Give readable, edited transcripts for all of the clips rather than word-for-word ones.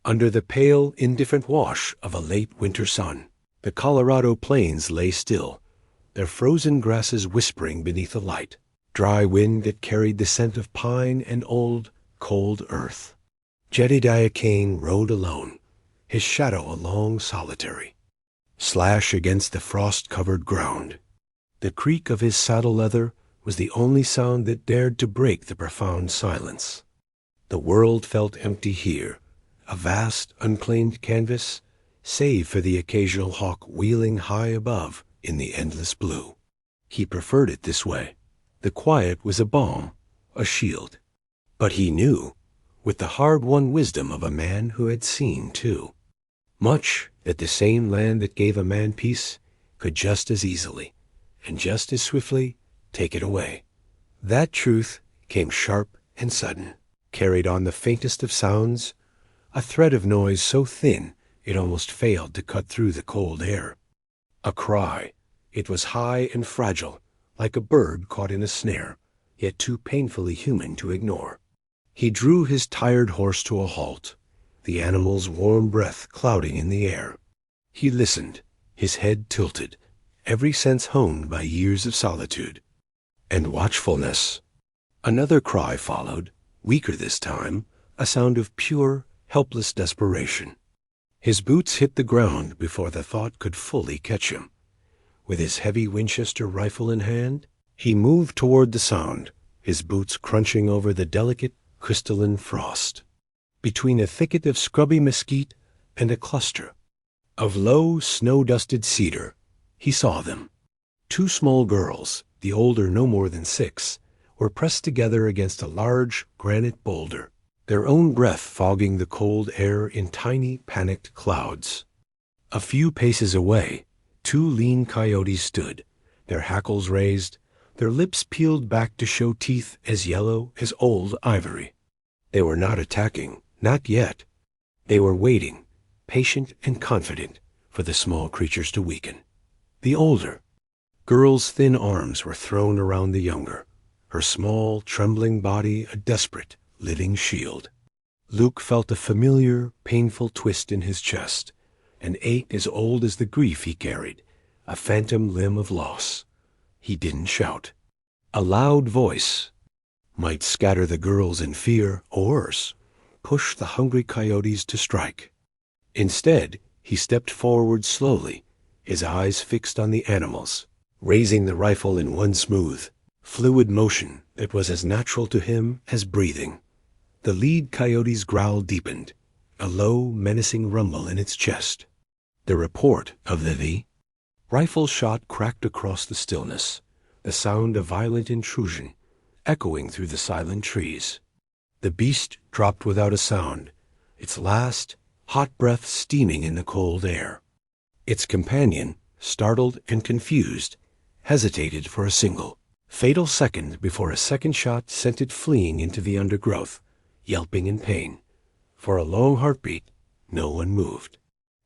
Under the pale, indifferent wash of a late winter sun, the Colorado plains lay still, their frozen grasses whispering beneath the light, dry wind that carried the scent of pine and old, cold earth. Jedediah Kane rode alone, his shadow a long solitary, slash against the frost-covered ground. The creak of his saddle leather was the only sound that dared to break the profound silence. The world felt empty here, a vast, unclaimed canvas, save for the occasional hawk wheeling high above in the endless blue. He preferred it this way. The quiet was a balm, a shield. But he knew, with the hard-won wisdom of a man who had seen, too, much that the same land that gave a man peace could just as easily, and just as swiftly, take it away. That truth came sharp and sudden, carried on the faintest of sounds, a thread of noise so thin it almost failed to cut through the cold air. A cry. It was high and fragile, like a bird caught in a snare, yet too painfully human to ignore. He drew his tired horse to a halt, the animal's warm breath clouding in the air. He listened, his head tilted, every sense honed by years of solitude and watchfulness. Another cry followed, weaker this time, a sound of pure, helpless desperation. His boots hit the ground before the thought could fully catch him. With his heavy Winchester rifle in hand, he moved toward the sound, his boots crunching over the delicate, crystalline frost. Between a thicket of scrubby mesquite and a cluster of low, snow-dusted cedar, he saw them. Two small girls, the older no more than 6, were pressed together against a large granite boulder, their own breath fogging the cold air in tiny, panicked clouds. A few paces away, 2 lean coyotes stood, their hackles raised, their lips peeled back to show teeth as yellow as old ivory. They were not attacking, not yet. They were waiting, patient and confident, for the small creatures to weaken. The older girl's thin arms were thrown around the younger, her small, trembling body a desperate, living shield. Luke felt a familiar, painful twist in his chest, an ache as old as the grief he carried, a phantom limb of loss. He didn't shout. A loud voice might scatter the girls in fear, or worse, push the hungry coyotes to strike. Instead, he stepped forward slowly, his eyes fixed on the animals, raising the rifle in one smooth, fluid motion that was as natural to him as breathing. The lead coyote's growl deepened, a low, menacing rumble in its chest. The report of the rifle shot cracked across the stillness, the sound of violent intrusion, echoing through the silent trees. The beast dropped without a sound, its last, hot breath steaming in the cold air. Its companion, startled and confused, hesitated for a single, fatal second before a second shot sent it fleeing into the undergrowth, yelping in pain. For a long heartbeat, no one moved.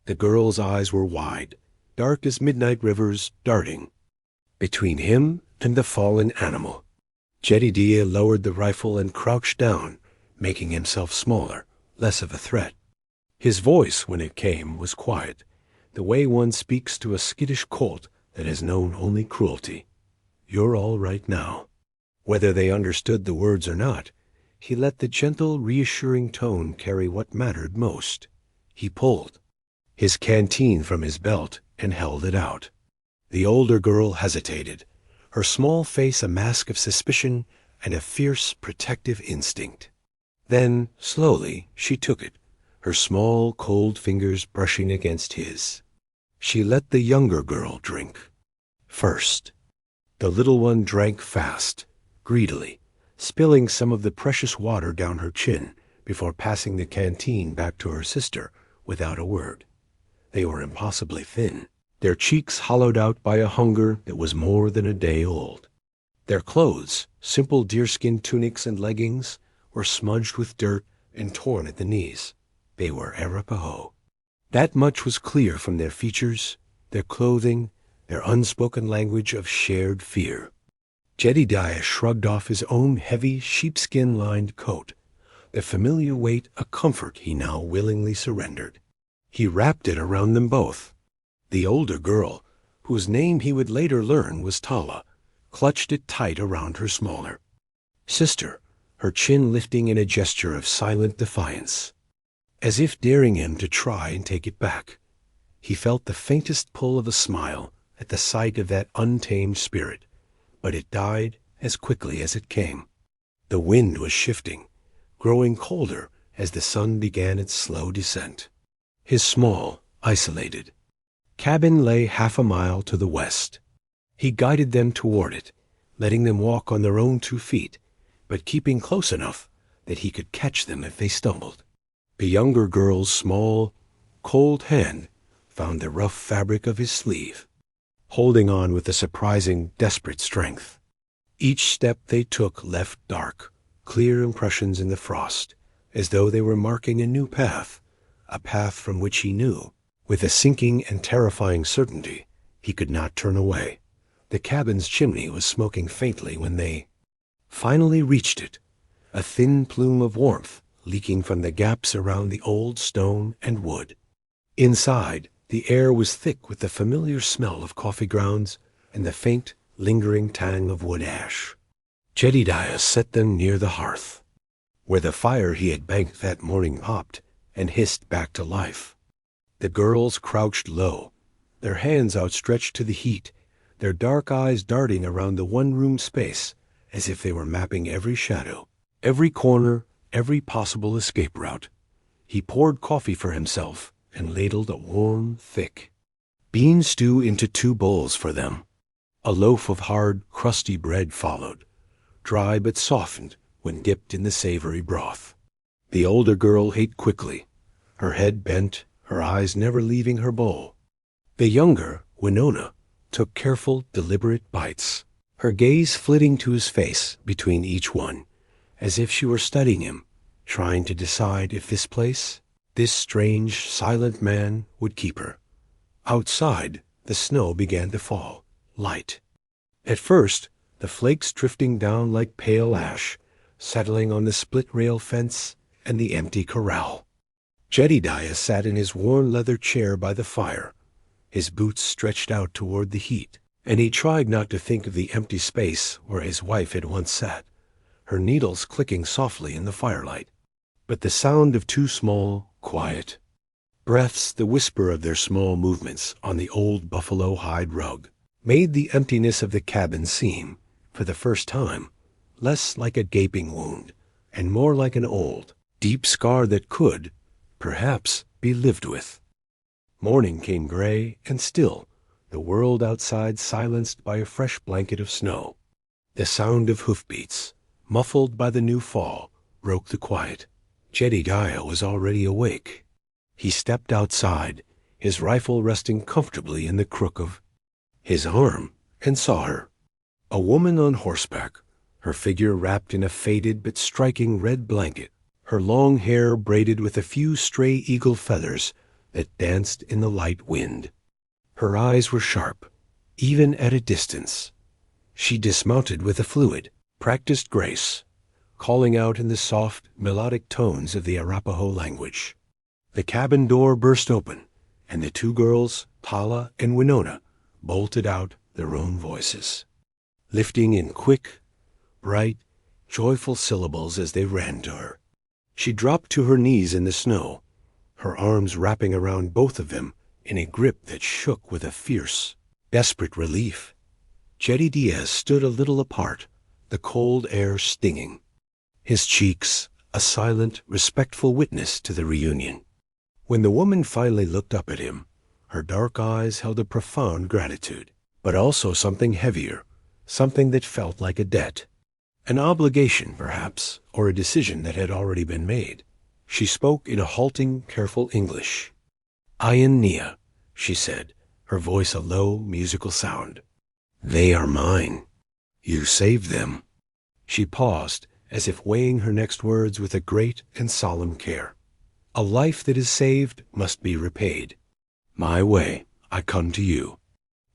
The girl's eyes were wide, dark as midnight rivers, darting between him and the fallen animal. Jedediah lowered the rifle and crouched down, making himself smaller, less of a threat. His voice, when it came, was quiet, the way one speaks to a skittish colt that has known only cruelty. "You're all right now." Whether they understood the words or not, he let the gentle, reassuring tone carry what mattered most. He pulled his canteen from his belt and held it out. The older girl hesitated, her small face a mask of suspicion and a fierce, protective instinct. Then, slowly, she took it, her small, cold fingers brushing against his. She let the younger girl drink first. The little one drank fast, greedily, spilling some of the precious water down her chin before passing the canteen back to her sister without a word. They were impossibly thin, their cheeks hollowed out by a hunger that was more than a day old. Their clothes, simple deerskin tunics and leggings, were smudged with dirt and torn at the knees. They were Arapaho. That much was clear from their features, their clothing, their unspoken language of shared fear. Jedediah shrugged off his own heavy sheepskin-lined coat, the familiar weight a comfort he now willingly surrendered. He wrapped it around them both. The older girl, whose name he would later learn was Tala, clutched it tight around her smaller sister, her chin lifting in a gesture of silent defiance, as if daring him to try and take it back. He felt the faintest pull of a smile at the sight of that untamed spirit, but it died as quickly as it came. The wind was shifting, growing colder as the sun began its slow descent. His small, isolated cabin lay half a mile to the west. He guided them toward it, letting them walk on their own 2 feet, but keeping close enough that he could catch them if they stumbled. The younger girl's small, cold hand found the rough fabric of his sleeve, holding on with a surprising, desperate strength. Each step they took left dark, clear impressions in the frost, as though they were marking a new path, a path from which he knew, with a sinking and terrifying certainty, he could not turn away. The cabin's chimney was smoking faintly when they finally reached it, a thin plume of warmth leaking from the gaps around the old stone and wood. Inside, the air was thick with the familiar smell of coffee grounds and the faint, lingering tang of wood ash. Jedediah set them near the hearth, where the fire he had banked that morning popped and hissed back to life. The girls crouched low, their hands outstretched to the heat, their dark eyes darting around the one-room space as if they were mapping every shadow, every corner, every possible escape route. He poured coffee for himself and ladled a warm, thick bean stew into 2 bowls for them. A loaf of hard, crusty bread followed, dry but softened when dipped in the savory broth. The older girl ate quickly, her head bent, her eyes never leaving her bowl. The younger, Winona, took careful, deliberate bites, her gaze flitting to his face between each one, as if she were studying him, trying to decide if this place, this strange, silent man, would keep her. Outside, the snow began to fall, light. At first, the flakes drifting down like pale ash, settling on the split-rail fence and the empty corral. Jedediah sat in his worn leather chair by the fire, his boots stretched out toward the heat, and he tried not to think of the empty space where his wife had once sat, her needles clicking softly in the firelight. But the sound of 2 small, quiet breaths, the whisper of their small movements on the old buffalo hide rug, made the emptiness of the cabin seem, for the first time, less like a gaping wound, and more like an old, deep scar that could, perhaps, be lived with. Morning came gray and still, the world outside silenced by a fresh blanket of snow. The sound of hoofbeats, muffled by the new fall, broke the quiet. Jedediah was already awake. He stepped outside, his rifle resting comfortably in the crook of his arm, and saw her. A woman on horseback, her figure wrapped in a faded but striking red blanket, her long hair braided with a few stray eagle feathers that danced in the light wind. Her eyes were sharp, even at a distance. She dismounted with a fluid, practiced grace, calling out in the soft, melodic tones of the Arapaho language. The cabin door burst open, and the 2 girls, Tala and Winona, bolted out their own voices, lifting in quick, bright, joyful syllables as they ran to her. She dropped to her knees in the snow, her arms wrapping around both of them in a grip that shook with a fierce, desperate relief. Jedediah stood a little apart, the cold air stinging, his cheeks a silent, respectful witness to the reunion. When the woman finally looked up at him, her dark eyes held a profound gratitude, but also something heavier, something that felt like a debt, an obligation, perhaps, or a decision that had already been made. She spoke in a halting, careful English. "Ayan Nia," she said, her voice a low, musical sound. "They are mine. You saved them." She paused, as if weighing her next words with a great and solemn care. "A life that is saved must be repaid. My way, I come to you."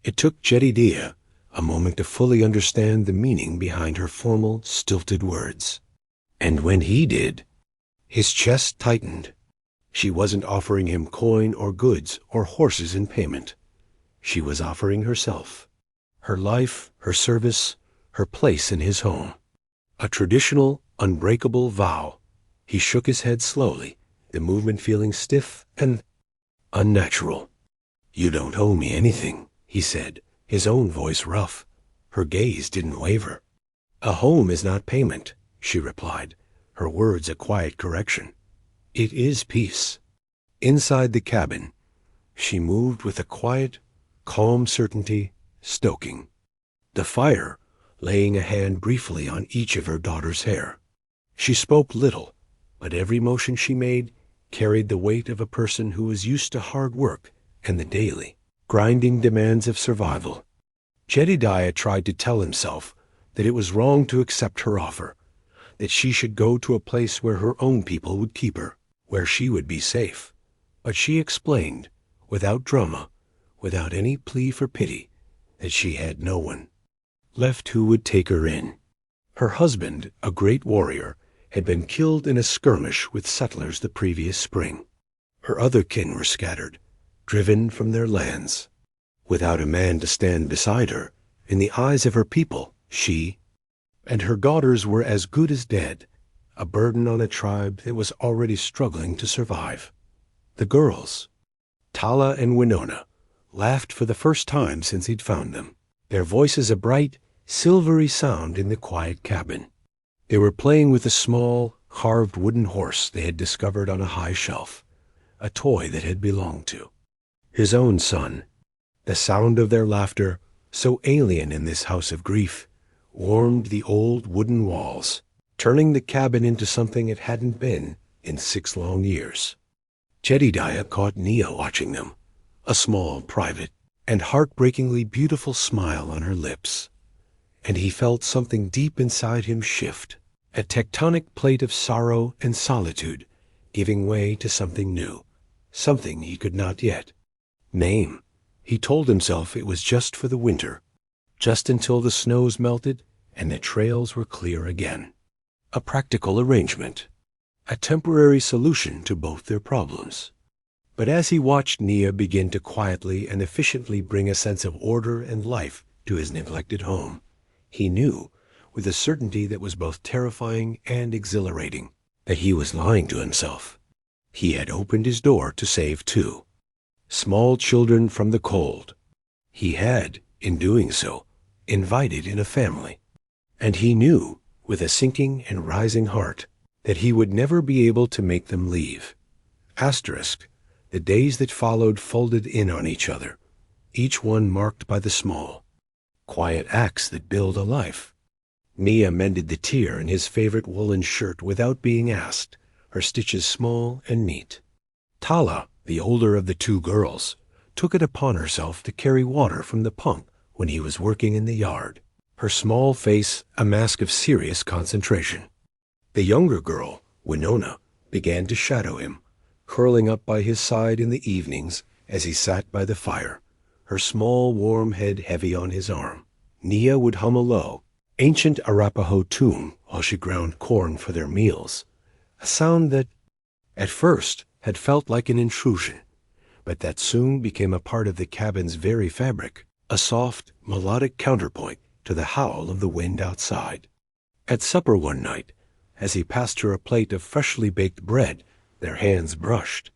It took Jedediah a moment to fully understand the meaning behind her formal, stilted words. And when he did, His chest tightened. She wasn't offering him coin or goods or horses in payment. She was offering herself, her life, her service, her place in his home. A traditional, unbreakable vow. He shook his head slowly, the movement feeling stiff and unnatural. "You don't owe me anything," he said, his own voice rough. Her gaze didn't waver. "A home is not payment," she replied, her words a quiet correction. "It is peace." Inside the cabin, she moved with a quiet, calm certainty, stoking the fire, laying a hand briefly on each of her daughter's hair. She spoke little, but every motion she made carried the weight of a person who was used to hard work and the daily, grinding demands of survival. Jedediah tried to tell himself that it was wrong to accept her offer, that she should go to a place where her own people would keep her, where she would be safe. But she explained, without drama, without any plea for pity, that she had no one left who would take her in. Her husband, a great warrior, had been killed in a skirmish with settlers the previous spring. Her other kin were scattered, driven from their lands. Without a man to stand beside her, in the eyes of her people, she and her daughters were as good as dead, a burden on a tribe that was already struggling to survive. The girls, Tala and Winona, laughed for the first time since he'd found them, their voices a bright, silvery sound in the quiet cabin. They were playing with a small, carved wooden horse they had discovered on a high shelf, a toy that had belonged to his own son. The sound of their laughter, so alien in this house of grief, warmed the old wooden walls, turning the cabin into something it hadn't been in 6 long years. Jedediah caught Nia watching them, a small, private, and heartbreakingly beautiful smile on her lips. And he felt something deep inside him shift, a tectonic plate of sorrow and solitude giving way to something new, something he could not yet name. He told himself it was just for the winter, just until the snows melted and the trails were clear again. A practical arrangement, a temporary solution to both their problems. But as he watched Nia begin to quietly and efficiently bring a sense of order and life to his neglected home, he knew, with a certainty that was both terrifying and exhilarating, that he was lying to himself. He had opened his door to save 2 small children from the cold. He had, in doing so, invited in a family. And he knew, with a sinking and rising heart, that he would never be able to make them leave. Asterisk, the days that followed folded in on each other, each one marked by the small, quiet acts that build a life. Nia mended the tear in his favorite woolen shirt without being asked, her stitches small and neat. Tala, the older of the 2 girls, took it upon herself to carry water from the pump when he was working in the yard, her small face a mask of serious concentration. The younger girl, Winona, began to shadow him, curling up by his side in the evenings as he sat by the fire, her small warm head heavy on his arm. Nia would hum a low, ancient Arapaho tune while she ground corn for their meals, a sound that, at first, had felt like an intrusion, but that soon became a part of the cabin's very fabric, a soft, melodic counterpoint to the howl of the wind outside. At supper one night, as he passed her a plate of freshly baked bread, their hands brushed.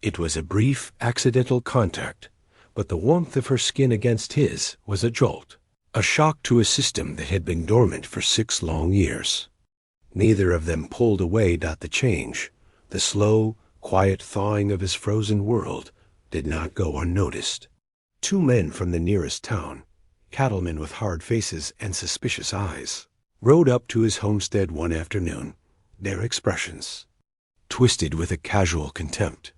It was a brief, accidental contact, but the warmth of her skin against his was a jolt, a shock to a system that had been dormant for 6 long years. Neither of them pulled away. The change, the slow, quiet thawing of his frozen world, did not go unnoticed. 2 men from the nearest town, cattlemen with hard faces and suspicious eyes, rode up to his homestead one afternoon, their expressions twisted with a casual contempt.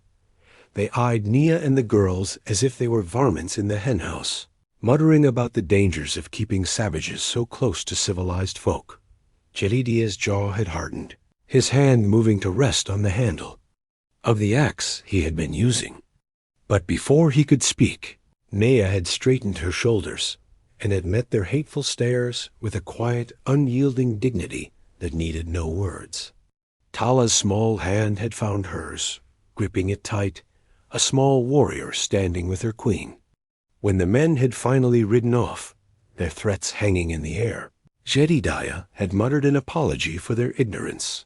They eyed Nia and the girls as if they were varmints in the henhouse, muttering about the dangers of keeping savages so close to civilized folk. Jedediah's jaw had hardened, his hand moving to rest on the handle of the axe he had been using. But before he could speak, Nia had straightened her shoulders and had met their hateful stares with a quiet, unyielding dignity that needed no words. Tala's small hand had found hers, gripping it tight, a small warrior standing with her queen. When the men had finally ridden off, their threats hanging in the air, Jedediah had muttered an apology for their ignorance.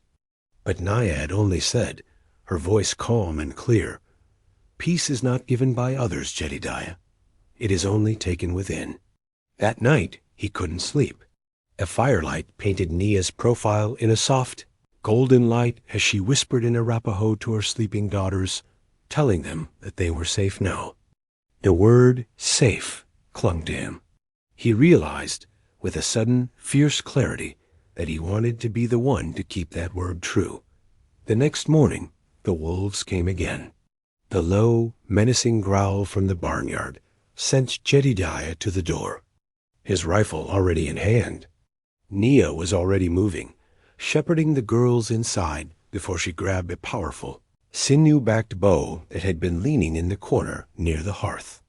But Naiad only said, her voice calm and clear, "Peace is not given by others, Jedediah. It is only taken within." That night he couldn't sleep. A firelight painted Nia's profile in a soft, golden light as she whispered in Arapaho to her sleeping daughters, telling them that they were safe now. The word safe clung to him. He realized, with a sudden, fierce clarity, that he wanted to be the one to keep that word true. The next morning, the wolves came again. The low, menacing growl from the barnyard sent Jedediah to the door, his rifle already in hand. Nia was already moving, shepherding the girls inside before she grabbed a powerful, sinew-backed bow that had been leaning in the corner near the hearth.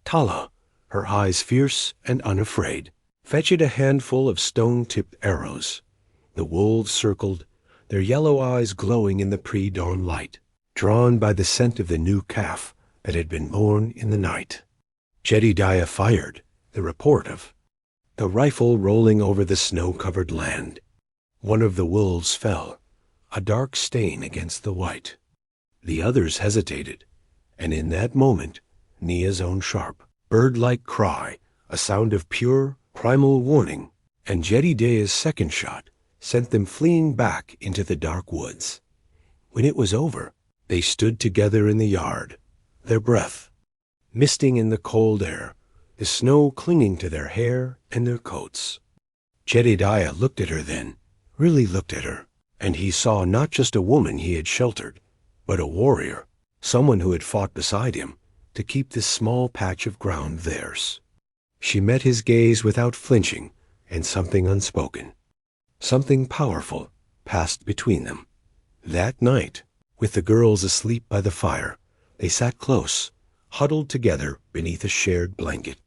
Tala, her eyes fierce and unafraid, fetched a handful of stone-tipped arrows. The wolves circled, their yellow eyes glowing in the pre-dawn light, drawn by the scent of the new calf that had been born in the night. Jedediah fired, the report of the rifle rolling over the snow-covered land. One of the wolves fell, a dark stain against the white. The others hesitated, and in that moment, Nia's own sharp, bird-like cry, a sound of pure, primal warning, and Jedediah's second shot sent them fleeing back into the dark woods. When it was over, they stood together in the yard, their breath misting in the cold air, the snow clinging to their hair and their coats. Jedediah looked at her then, really looked at her, and he saw not just a woman he had sheltered, but a warrior, someone who had fought beside him to keep this small patch of ground theirs. She met his gaze without flinching, and something unspoken, something powerful, passed between them. That night, with the girls asleep by the fire, they sat close, huddled together beneath a shared blanket.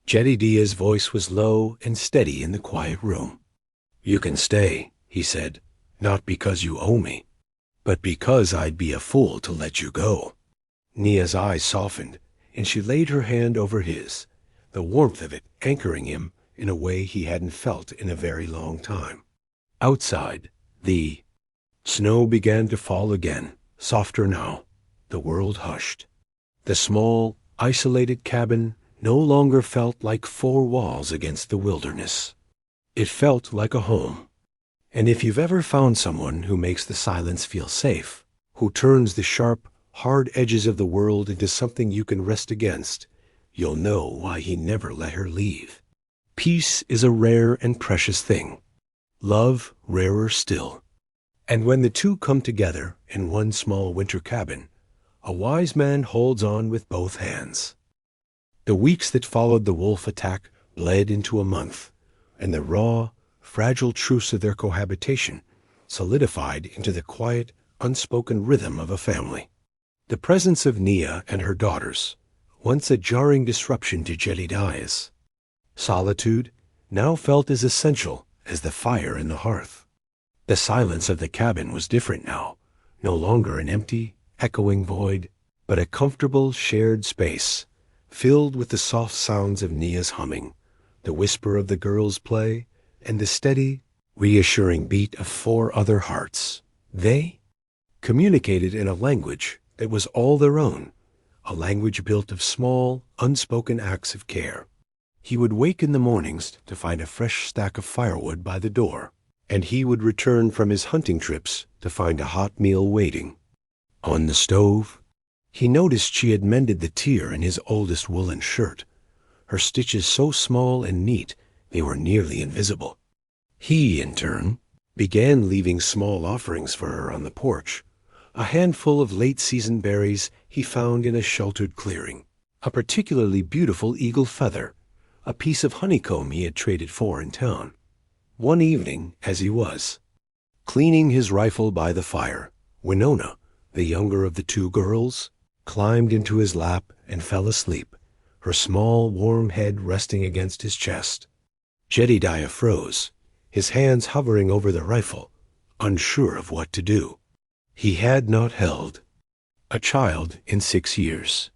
Jedediah's voice was low and steady in the quiet room. "You can stay," he said, "not because you owe me, but because I'd be a fool to let you go." Nia's eyes softened, and she laid her hand over his, the warmth of it anchoring him in a way he hadn't felt in a very long time. Outside, the snow began to fall again, softer now. The world hushed. The small, isolated cabin no longer felt like four walls against the wilderness. It felt like a home. And if you've ever found someone who makes the silence feel safe, who turns the sharp, hard edges of the world into something you can rest against, you'll know why he never let her leave. Peace is a rare and precious thing. Love rarer still. And when the two come together in one small winter cabin, a wise man holds on with both hands. The weeks that followed the wolf attack bled into a month, and the raw, fragile truce of their cohabitation solidified into the quiet, unspoken rhythm of a family. The presence of Nia and her daughters, once a jarring disruption to Jedediah's solitude, now felt as essential as the fire in the hearth. The silence of the cabin was different now, no longer an empty, echoing void, but a comfortable shared space, filled with the soft sounds of Nia's humming, the whisper of the girls' play, and the steady, reassuring beat of four other hearts. They communicated in a language that was all their own, a language built of small, unspoken acts of care. He would wake in the mornings to find a fresh stack of firewood by the door, and he would return from his hunting trips to find a hot meal waiting. On the stove, he noticed she had mended the tear in his oldest woolen shirt, her stitches so small and neat they were nearly invisible. He, in turn, began leaving small offerings for her on the porch, a handful of late-season berries he found in a sheltered clearing, a particularly beautiful eagle feather, a piece of honeycomb he had traded for in town. One evening, as he was cleaning his rifle by the fire, Winona, the younger of the two girls, climbed into his lap and fell asleep, her small, warm head resting against his chest. Jedediah froze, his hands hovering over the rifle, unsure of what to do. He had not held a child in 6 years.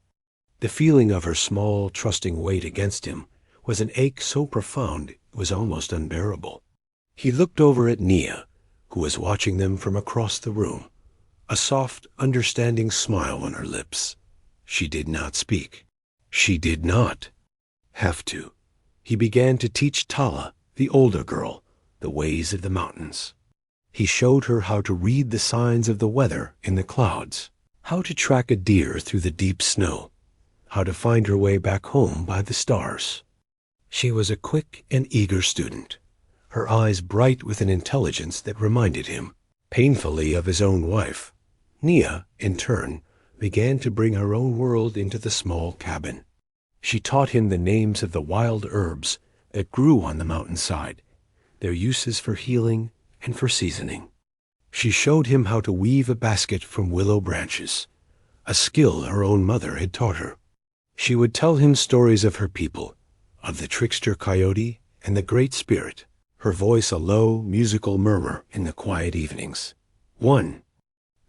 The feeling of her small, trusting weight against him was an ache so profound it was almost unbearable. He looked over at Nia, who was watching them from across the room, a soft, understanding smile on her lips. She did not speak. She did not have to. He began to teach Tala, the older girl, the ways of the mountains. He showed her how to read the signs of the weather in the clouds, how to track a deer through the deep snow, how to find her way back home by the stars. She was a quick and eager student, her eyes bright with an intelligence that reminded him painfully of his own wife. Nia, in turn, began to bring her own world into the small cabin. She taught him the names of the wild herbs that grew on the mountainside, their uses for healing and for seasoning. She showed him how to weave a basket from willow branches, a skill her own mother had taught her. She would tell him stories of her people, of the trickster coyote and the great spirit, her voice a low, musical murmur in the quiet evenings. One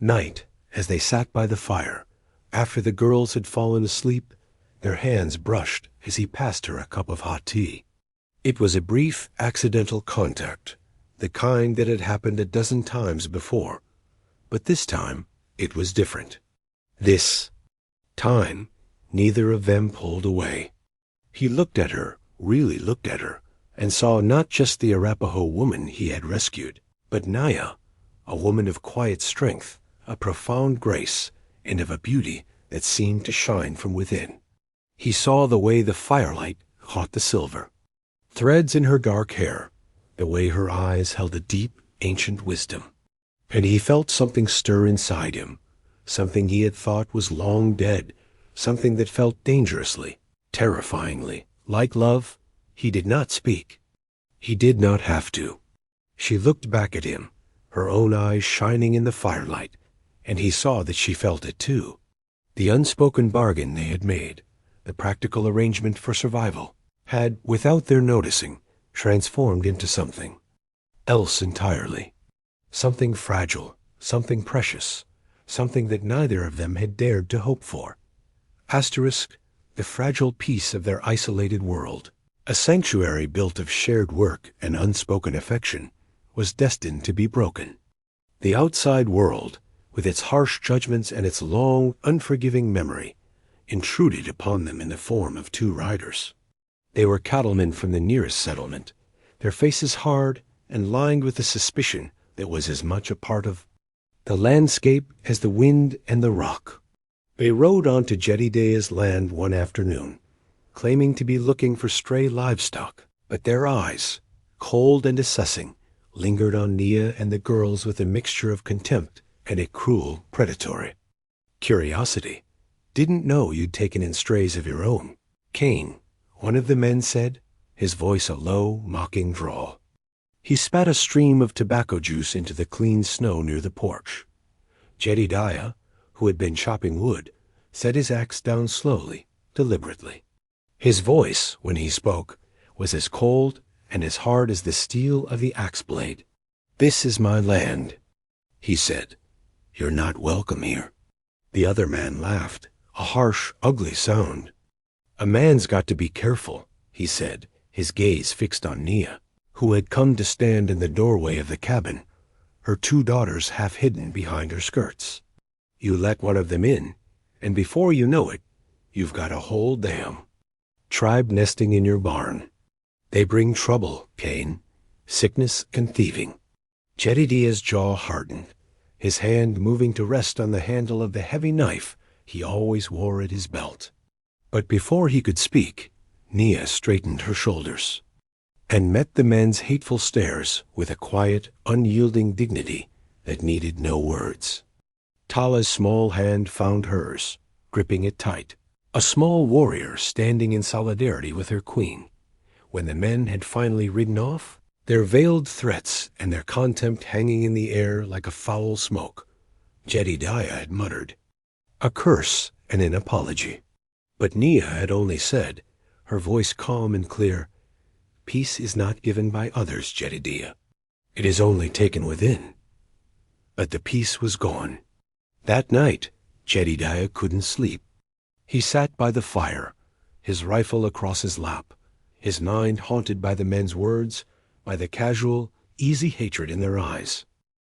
night, as they sat by the fire, after the girls had fallen asleep, their hands brushed as he passed her a cup of hot tea. It was a brief, accidental contact, the kind that had happened a dozen times before, but this time it was different. This time, neither of them pulled away. He looked at her, really looked at her, and saw not just the Arapaho woman he had rescued, but Naya, a woman of quiet strength, a profound grace, and of a beauty that seemed to shine from within. He saw the way the firelight caught the silver, threads in her dark hair, the way her eyes held a deep, ancient wisdom. And he felt something stir inside him, something he had thought was long dead, something that felt dangerously, terrifyingly, like love. He did not speak. He did not have to. She looked back at him, her own eyes shining in the firelight, and he saw that she felt it too. The unspoken bargain they had made, the practical arrangement for survival, had, without their noticing, transformed into something else entirely. Something fragile, something precious, something that neither of them had dared to hope for. Asterisk, the fragile piece of their isolated world, a sanctuary built of shared work and unspoken affection, was destined to be broken. The outside world, with its harsh judgments and its long, unforgiving memory, intruded upon them in the form of two riders. They were cattlemen from the nearest settlement, their faces hard and lined with a suspicion that was as much a part of the landscape as the wind and the rock. They rode on to Jedediah's land one afternoon, claiming to be looking for stray livestock, but their eyes, cold and assessing, lingered on Nia and the girls with a mixture of contempt and a cruel predatory curiosity. "Didn't know you'd taken in strays of your own, Kane," one of the men said, his voice a low, mocking drawl. He spat a stream of tobacco juice into the clean snow near the porch. Jedediah, who had been chopping wood, set his axe down slowly, deliberately. His voice, when he spoke, was as cold and as hard as the steel of the axe blade. "This is my land," he said. "You're not welcome here." The other man laughed, a harsh, ugly sound. "A man's got to be careful," he said, his gaze fixed on Nia, who had come to stand in the doorway of the cabin, her two daughters half hidden behind her skirts. "You let one of them in, and before you know it, you've got a whole dam. Tribe nesting in your barn. They bring trouble, Kane, sickness and thieving." Jedediah's jaw hardened, his hand moving to rest on the handle of the heavy knife he always wore at his belt. But before he could speak, Nia straightened her shoulders and met the men's hateful stares with a quiet, unyielding dignity that needed no words. Tala's small hand found hers, gripping it tight, a small warrior standing in solidarity with her queen. When the men had finally ridden off, their veiled threats and their contempt hanging in the air like a foul smoke, Jedediah had muttered a curse and an apology. But Nia had only said, her voice calm and clear, "Peace is not given by others, Jedediah. It is only taken within. but the peace was gone. That night, Jedediah couldn't sleep. He sat by the fire, his rifle across his lap, his mind haunted by the men's words, by the casual, easy hatred in their eyes.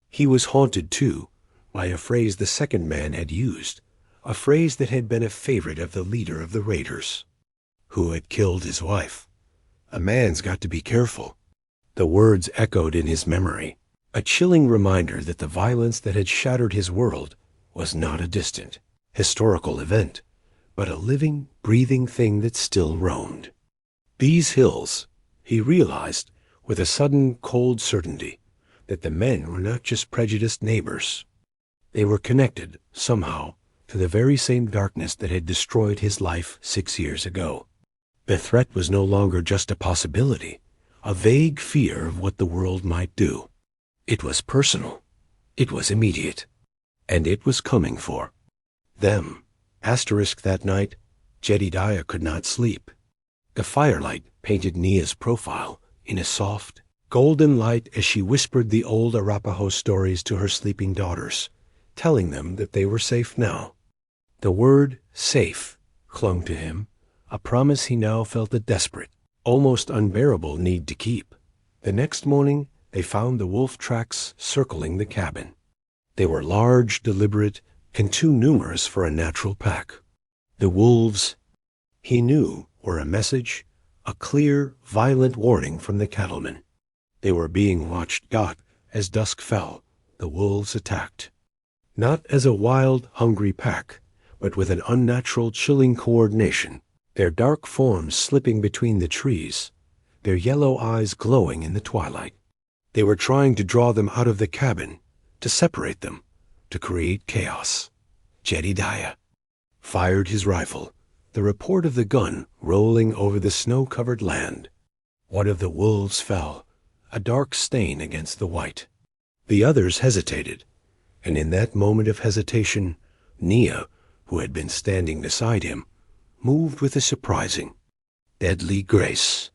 He was haunted, too, by a phrase the second man had used, a phrase that had been a favorite of the leader of the raiders, who had killed his wife. "A man's got to be careful." The words echoed in his memory, a chilling reminder that the violence that had shattered his world was not a distant, historical event, but a living, breathing thing that still roamed. These hills, he realized with a sudden cold certainty, that the men were not just prejudiced neighbors. They were connected, somehow, to the very same darkness that had destroyed his life 6 years ago. The threat was no longer just a possibility, a vague fear of what the world might do. It was personal. It was immediate. And it was coming for them. That night, Jedediah could not sleep. The firelight painted Nia's profile in a soft, golden light as she whispered the old Arapaho stories to her sleeping daughters, telling them that they were safe now. The word safe clung to him, a promise he now felt a desperate, almost unbearable need to keep. The next morning, they found the wolf tracks circling the cabin. They were large, deliberate, and too numerous for a natural pack. The wolves, he knew, were a message, a clear, violent warning from the cattlemen. They were being watched. As dusk fell, the wolves attacked. Not as a wild, hungry pack, but with an unnatural, chilling coordination, their dark forms slipping between the trees, their yellow eyes glowing in the twilight. They were trying to draw them out of the cabin, to separate them, to create chaos. Jedediah fired his rifle, the report of the gun rolling over the snow-covered land. One of the wolves fell, a dark stain against the white. The others hesitated, and in that moment of hesitation, Nia, who had been standing beside him, moved with a surprising, deadly grace.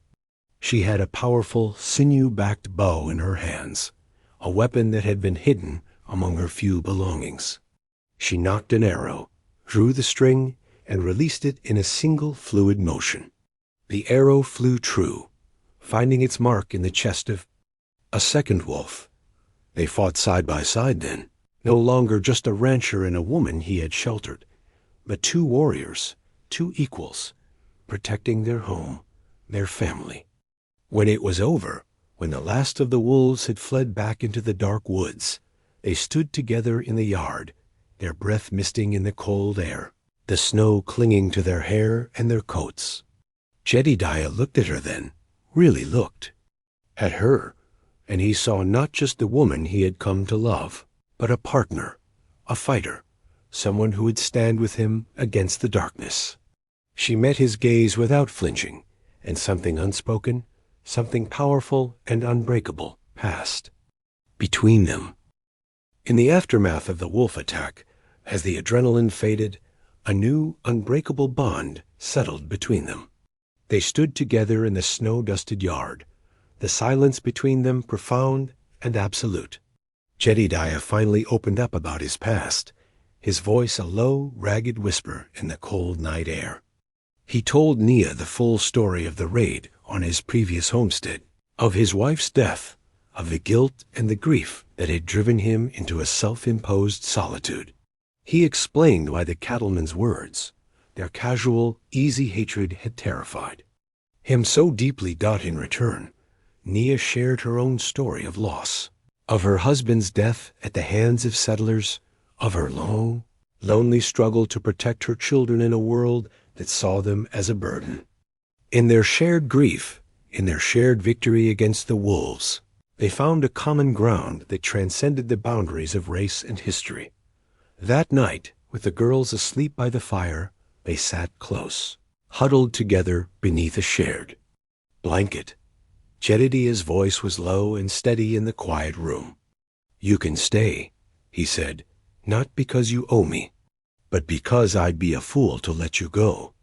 She had a powerful, sinew-backed bow in her hands, a weapon that had been hidden among her few belongings. She knocked an arrow, drew the string, and released it in a single fluid motion. The arrow flew true, finding its mark in the chest of a second wolf. They fought side by side then, no longer just a rancher and a woman he had sheltered, but two warriors, two equals, protecting their home, their family. When it was over, when the last of the wolves had fled back into the dark woods, they stood together in the yard, their breath misting in the cold air, the snow clinging to their hair and their coats. Jedediah looked at her then, really looked at her, and he saw not just the woman he had come to love, but a partner, a fighter, someone who would stand with him against the darkness. She met his gaze without flinching, and something unspoken, something powerful and unbreakable, passed between them. In the aftermath of the wolf attack, as the adrenaline faded, a new, unbreakable bond settled between them. They stood together in the snow-dusted yard, the silence between them profound and absolute. Jedediah finally opened up about his past, his voice a low, ragged whisper in the cold night air. He told Nia the full story of the raid on his previous homestead, of his wife's death, of the guilt and the grief that had driven him into a self-imposed solitude. He explained why the cattlemen's words, their casual, easy hatred had terrified him so deeply. In return, Nia shared her own story of loss, of her husband's death at the hands of settlers, of her long, lonely struggle to protect her children in a world that saw them as a burden. In their shared grief, in their shared victory against the wolves, they found a common ground that transcended the boundaries of race and history. That night, with the girls asleep by the fire, they sat close, huddled together beneath a shared blanket. Jedediah's voice was low and steady in the quiet room. "You can stay," he said, "not because you owe me, but because I'd be a fool to let you go."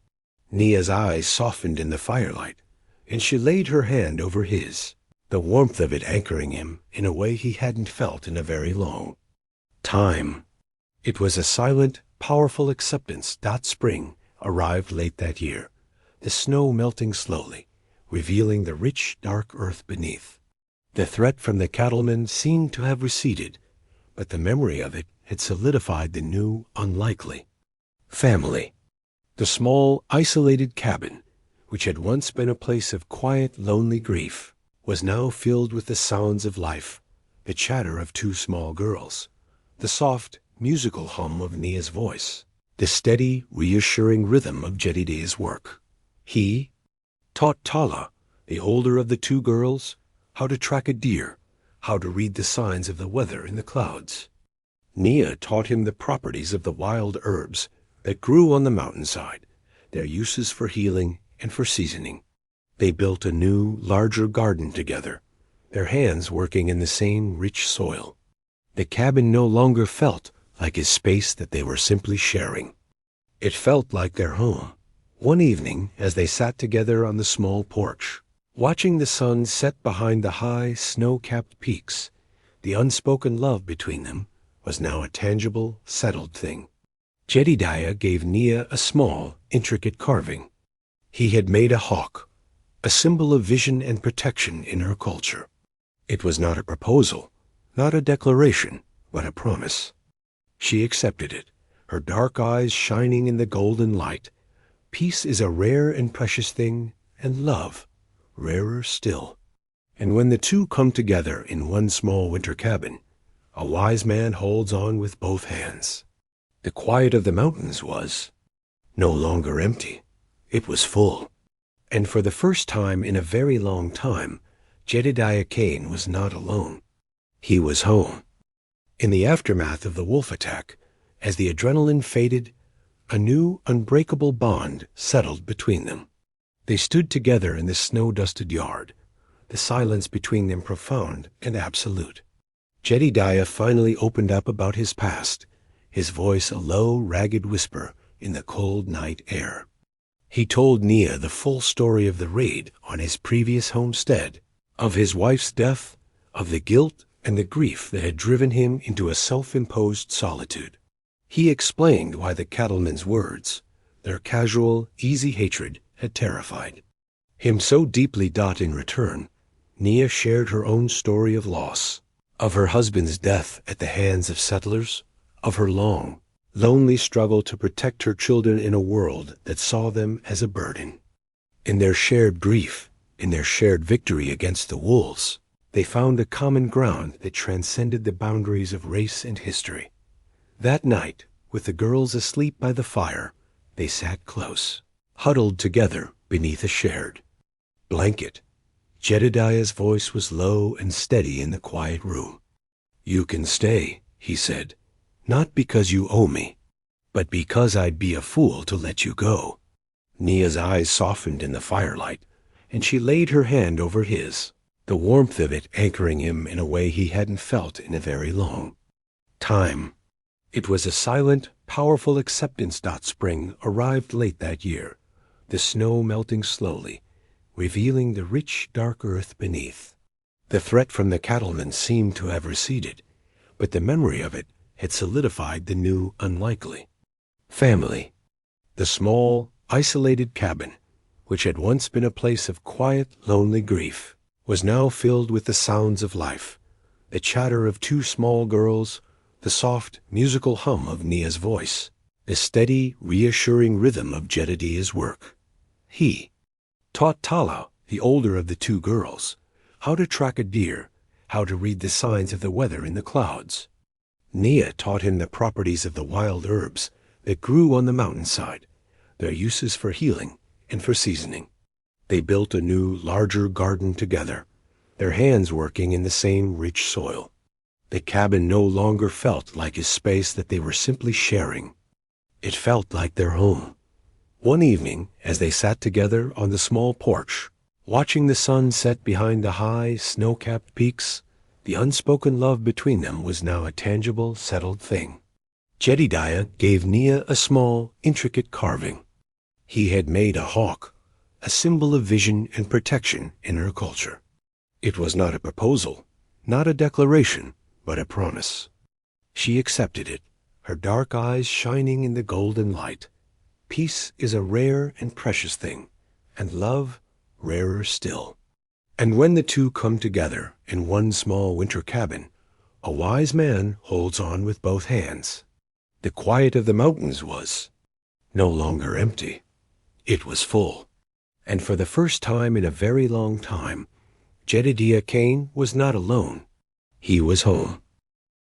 Nia's eyes softened in the firelight, and she laid her hand over his, the warmth of it anchoring him in a way he hadn't felt in a very long Time. It was a silent, powerful acceptance. Spring arrived late that year, the snow melting slowly, revealing the rich, dark earth beneath. The threat from the cattlemen seemed to have receded, but the memory of it had solidified the new, unlikely. Family. The small, isolated cabin, which had once been a place of quiet, lonely grief, was now filled with the sounds of life, the chatter of two small girls, the soft, musical hum of Nia's voice, the steady, reassuring rhythm of Jedediah's work. He taught Tala, the older of the two girls, how to track a deer, how to read the signs of the weather in the clouds. Nia taught him the properties of the wild herbs that grew on the mountainside, their uses for healing and for seasoning. They built a new, larger garden together, their hands working in the same rich soil. The cabin no longer felt like a space that they were simply sharing. It felt like their home. One evening, as they sat together on the small porch, watching the sun set behind the high, snow-capped peaks, the unspoken love between them was now a tangible, settled thing. Jedediah gave Nia a small, intricate carving. He had made a hawk, a symbol of vision and protection in her culture. It was not a proposal, not a declaration, but a promise. She accepted it, her dark eyes shining in the golden light. Peace is a rare and precious thing, and love, rarer still. And when the two come together in one small winter cabin, a wise man holds on with both hands. The quiet of the mountains was no longer empty. It was full. And for the first time in a very long time, Jedediah Kane was not alone. He was home. In the aftermath of the wolf attack, as the adrenaline faded, a new, unbreakable bond settled between them. They stood together in the snow-dusted yard, the silence between them profound and absolute. Jedediah finally opened up about his past, his voice a low, ragged whisper in the cold night air. He told Nia the full story of the raid on his previous homestead, of his wife's death, of the guilt and the grief that had driven him into a self-imposed solitude. He explained why the cattlemen's words, their casual, easy hatred, had terrified him so deeply. In return, Nia shared her own story of loss, of her husband's death at the hands of settlers, of her long, lonely struggle to protect her children in a world that saw them as a burden. In their shared grief, in their shared victory against the wolves, they found a common ground that transcended the boundaries of race and history. That night, with the girls asleep by the fire, they sat close, huddled together beneath a shared blanket. Jedediah's voice was low and steady in the quiet room. "You can stay," he said, "not because you owe me, but because I'd be a fool to let you go." Nia's eyes softened in the firelight, and she laid her hand over his, the warmth of it anchoring him in a way he hadn't felt in a very long time. It was a silent, powerful acceptance. Spring arrived late that year, the snow melting slowly, revealing the rich, dark earth beneath. The threat from the cattlemen seemed to have receded, but the memory of it had solidified the new, unlikely. Family. The small, isolated cabin, which had once been a place of quiet, lonely grief, was now filled with the sounds of life, the chatter of two small girls, the soft, musical hum of Nia's voice, the steady, reassuring rhythm of Jedediah's work. He taught Tala, the older of the two girls, how to track a deer, how to read the signs of the weather in the clouds. Nia taught him the properties of the wild herbs that grew on the mountainside, their uses for healing and for seasoning. They built a new, larger garden together, their hands working in the same rich soil. The cabin no longer felt like a space that they were simply sharing. It felt like their home. One evening, as they sat together on the small porch, watching the sun set behind the high, snow-capped peaks, the unspoken love between them was now a tangible, settled thing. Jedediah gave Nia a small, intricate carving. He had made a hawk, a symbol of vision and protection in her culture. It was not a proposal, not a declaration, but a promise. She accepted it, her dark eyes shining in the golden light. Peace is a rare and precious thing, and love rarer still. And when the two come together in one small winter cabin, a wise man holds on with both hands. The quiet of the mountains was no longer empty. It was full. And for the first time in a very long time, Jedediah Kane was not alone. He was home.